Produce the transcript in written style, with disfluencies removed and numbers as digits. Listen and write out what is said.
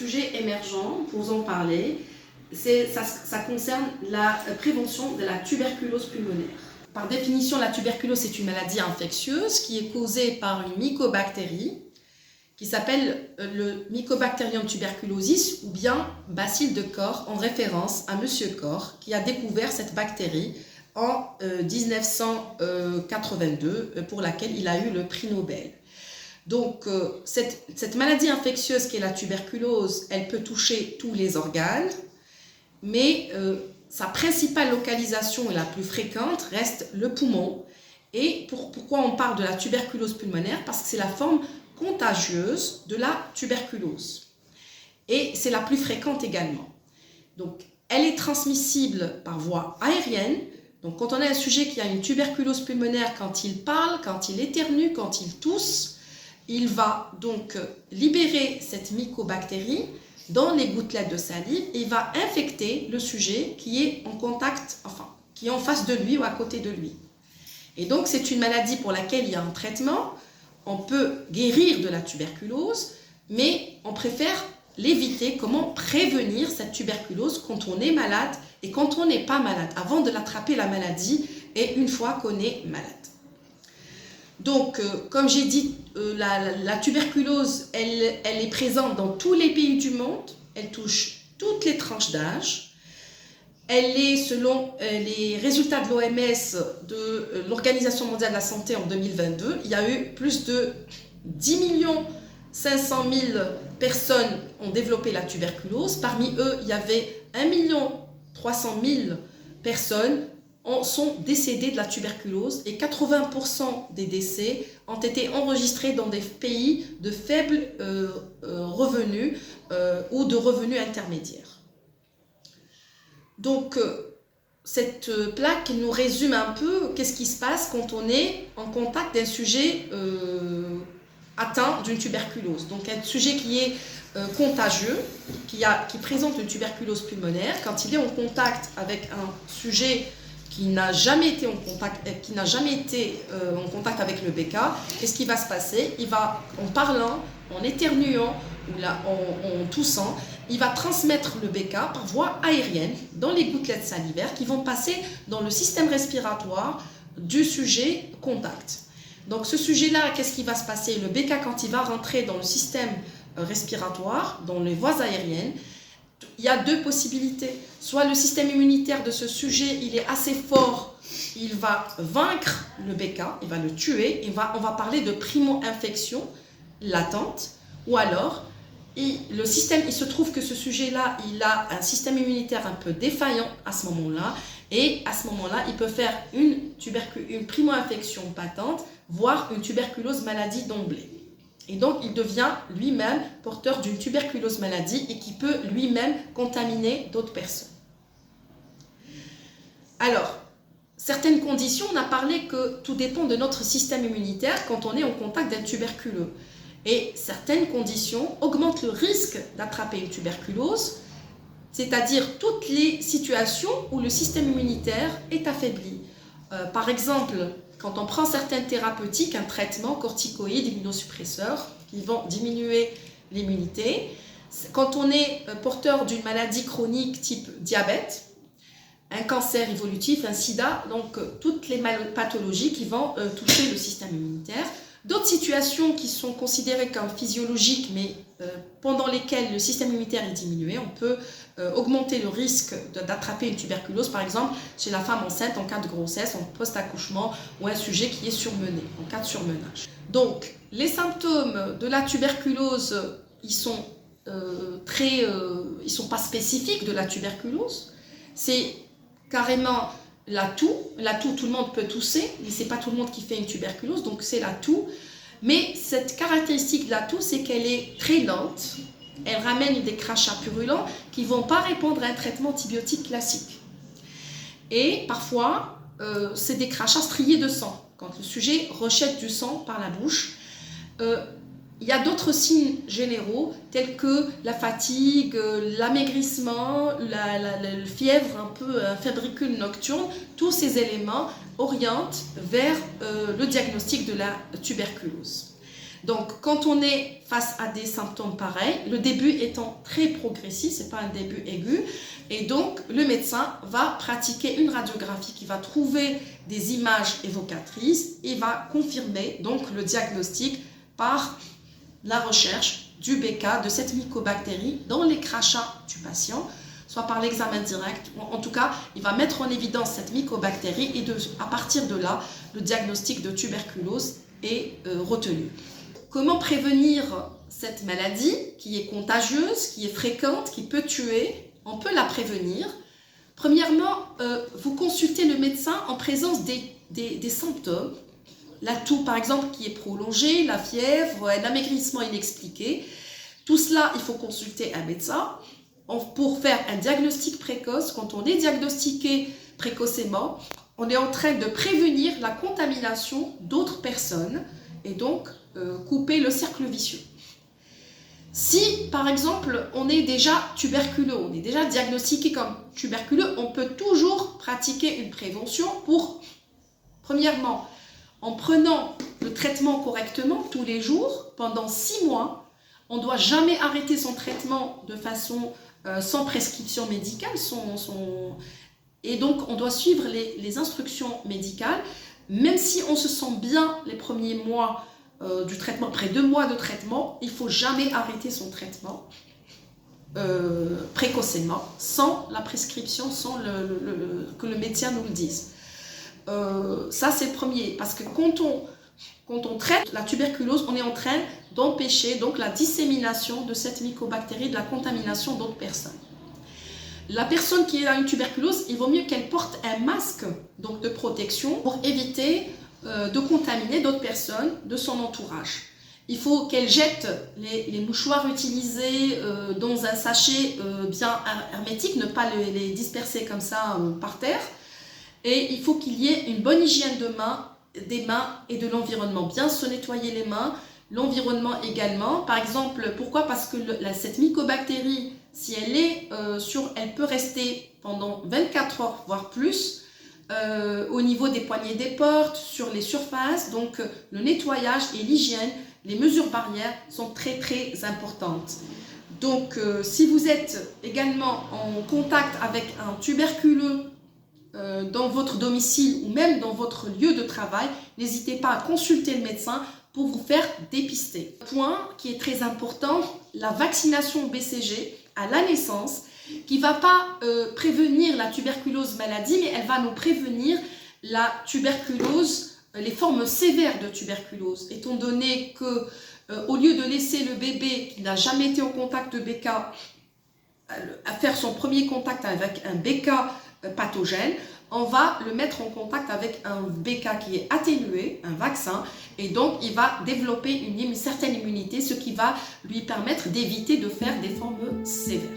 sujet émergent, pour vous en parler, ça concerne la prévention de la tuberculose pulmonaire. Par définition, la tuberculose est une maladie infectieuse qui est causée par une mycobactérie qui s'appelle le Mycobacterium tuberculosis ou bien bacille de Koch, en référence à Monsieur Koch qui a découvert cette bactérie en 1982 pour laquelle il a eu le prix Nobel. Donc cette maladie infectieuse qui est la tuberculose, elle peut toucher tous les organes, mais sa principale localisation et la plus fréquente reste le poumon. Et pourquoi on parle de la tuberculose pulmonaire? Parce que c'est la forme contagieuse de la tuberculose. Et c'est la plus fréquente également. Donc elle est transmissible par voie aérienne. Donc quand on a un sujet qui a une tuberculose pulmonaire, quand il parle, quand il éternue, quand il tousse, il va donc libérer cette mycobactérie dans les gouttelettes de salive et il va infecter le sujet qui est en contact, enfin, qui est en face de lui ou à côté de lui. Et donc c'est une maladie pour laquelle il y a un traitement. On peut guérir de la tuberculose, mais on préfère l'éviter. Comment prévenir cette tuberculose quand on est malade et quand on n'est pas malade, avant de l'attraper la maladie et une fois qu'on est malade. Donc, comme j'ai dit, la tuberculose, elle est présente dans tous les pays du monde, elle touche toutes les tranches d'âge. Elle est, selon les résultats de l'OMS, de l'Organisation mondiale de la santé en 2022, il y a eu plus de 10 500 000 personnes qui ont développé la tuberculose. Parmi eux, il y avait 1 300 000 personnes sont décédées de la tuberculose et 80% des décès ont été enregistrés dans des pays de faibles revenus ou de revenus intermédiaires. Donc, cette plaque nous résume un peu qu'est-ce qui se passe quand on est en contact d'un sujet atteint d'une tuberculose. Donc, un sujet qui est contagieux, qui présente une tuberculose pulmonaire, quand il est en contact avec un sujet qui n'a jamais été en contact avec le BK, qu'est-ce qui va se passer? Il va, en parlant, en éternuant ou en toussant, il va transmettre le BK par voie aérienne dans les gouttelettes salivaires qui vont passer dans le système respiratoire du sujet contact. Donc ce sujet-là, qu'est-ce qui va se passer? Le BK, quand il va rentrer dans le système respiratoire, dans les voies aériennes, il y a deux possibilités. Soit le système immunitaire de ce sujet, il est assez fort, il va vaincre le BK, il va le tuer, on va parler de primo-infection latente, ou alors il se trouve que ce sujet-là, il a un système immunitaire un peu défaillant à ce moment-là, et à ce moment-là, il peut faire une primo-infection patente, voire une tuberculose maladie d'emblée. Et donc, il devient lui-même porteur d'une tuberculose maladie et qui peut lui-même contaminer d'autres personnes. Alors, certaines conditions, on a parlé que tout dépend de notre système immunitaire quand on est en contact d'un tuberculeux. Et certaines conditions augmentent le risque d'attraper une tuberculose, c'est-à-dire toutes les situations où le système immunitaire est affaibli. Par exemple, quand on prend certaines thérapeutiques, un traitement corticoïde, immunosuppresseur, qui vont diminuer l'immunité. Quand on est porteur d'une maladie chronique type diabète, un cancer évolutif, un sida, donc toutes les pathologies qui vont toucher le système immunitaire. D'autres situations qui sont considérées comme physiologiques, mais pendant lesquelles le système immunitaire est diminué, on peut augmenter le risque d'attraper une tuberculose, par exemple chez la femme enceinte en cas de grossesse, en post-accouchement, ou un sujet qui est surmené, en cas de surmenage. Donc, les symptômes de la tuberculose, ils sont pas spécifiques de la tuberculose. C'est carrément la toux. La toux, tout le monde peut tousser, mais c'est pas tout le monde qui fait une tuberculose, donc c'est la toux. Mais cette caractéristique de la toux, c'est qu'elle est très lente. Elle ramène des crachats purulents qui ne vont pas répondre à un traitement antibiotique classique. Et parfois, c'est des crachats striés de sang. Quand le sujet rejette du sang par la bouche, il y a d'autres signes généraux tels que la fatigue, l'amaigrissement, la fièvre, un peu un fébricule nocturne. Tous ces éléments orientent vers le diagnostic de la tuberculose. Donc, quand on est face à des symptômes pareils, le début étant très progressif, ce n'est pas un début aigu, et donc le médecin va pratiquer une radiographie qui va trouver des images évocatrices et va confirmer donc le diagnostic par la recherche du BK, de cette mycobactérie dans les crachats du patient, soit par l'examen direct, ou en tout cas, il va mettre en évidence cette mycobactérie et à partir de là, le diagnostic de tuberculose est retenu. Comment prévenir cette maladie qui est contagieuse, qui est fréquente, qui peut tuer? On peut la prévenir. Premièrement, vous consultez le médecin en présence des symptômes. La toux, par exemple, qui est prolongée, la fièvre, un amaigrissement inexpliqué. Tout cela, il faut consulter un médecin pour faire un diagnostic précoce. Quand on est diagnostiqué précocement, on est en train de prévenir la contamination d'autres personnes et donc couper le cercle vicieux. Si, par exemple, on est déjà tuberculeux, on est déjà diagnostiqué comme tuberculeux, on peut toujours pratiquer une prévention pour, premièrement, en prenant le traitement correctement tous les jours pendant 6 mois. On ne doit jamais arrêter son traitement de façon sans prescription médicale. Et donc, on doit suivre les instructions médicales. Même si on se sent bien les premiers mois du traitement, après 2 mois de traitement, il ne faut jamais arrêter son traitement précocement, sans la prescription, sans que le médecin nous le dise. Ça, c'est le premier, parce que quand on traite la tuberculose, on est en train d'empêcher donc la dissémination de cette mycobactérie, de la contamination d'autres personnes. La personne qui a une tuberculose, il vaut mieux qu'elle porte un masque donc de protection pour éviter de contaminer d'autres personnes de son entourage. Il faut qu'elle jette les mouchoirs utilisés dans un sachet bien hermétique, ne pas les disperser comme ça par terre. Et il faut qu'il y ait une bonne hygiène des mains et de l'environnement. Bien se nettoyer les mains, l'environnement également. Par exemple, pourquoi? Parce que cette mycobactérie, si elle est elle peut rester pendant 24 heures, voire plus, au niveau des poignées des portes, sur les surfaces. Donc, le nettoyage et l'hygiène, les mesures barrières sont très très importantes. Donc, si vous êtes également en contact avec un tuberculeux dans votre domicile ou même dans votre lieu de travail, n'hésitez pas à consulter le médecin pour vous faire dépister. Point qui est très important, la vaccination BCG à la naissance, qui ne va pas prévenir la tuberculose maladie, mais elle va nous prévenir la tuberculose, les formes sévères de tuberculose, étant donné que au lieu de laisser le bébé qui n'a jamais été en contact de BK à faire son premier contact avec un BK pathogène, on va le mettre en contact avec un BK qui est atténué, un vaccin, et donc il va développer une certaine immunité, ce qui va lui permettre d'éviter de faire des formes sévères.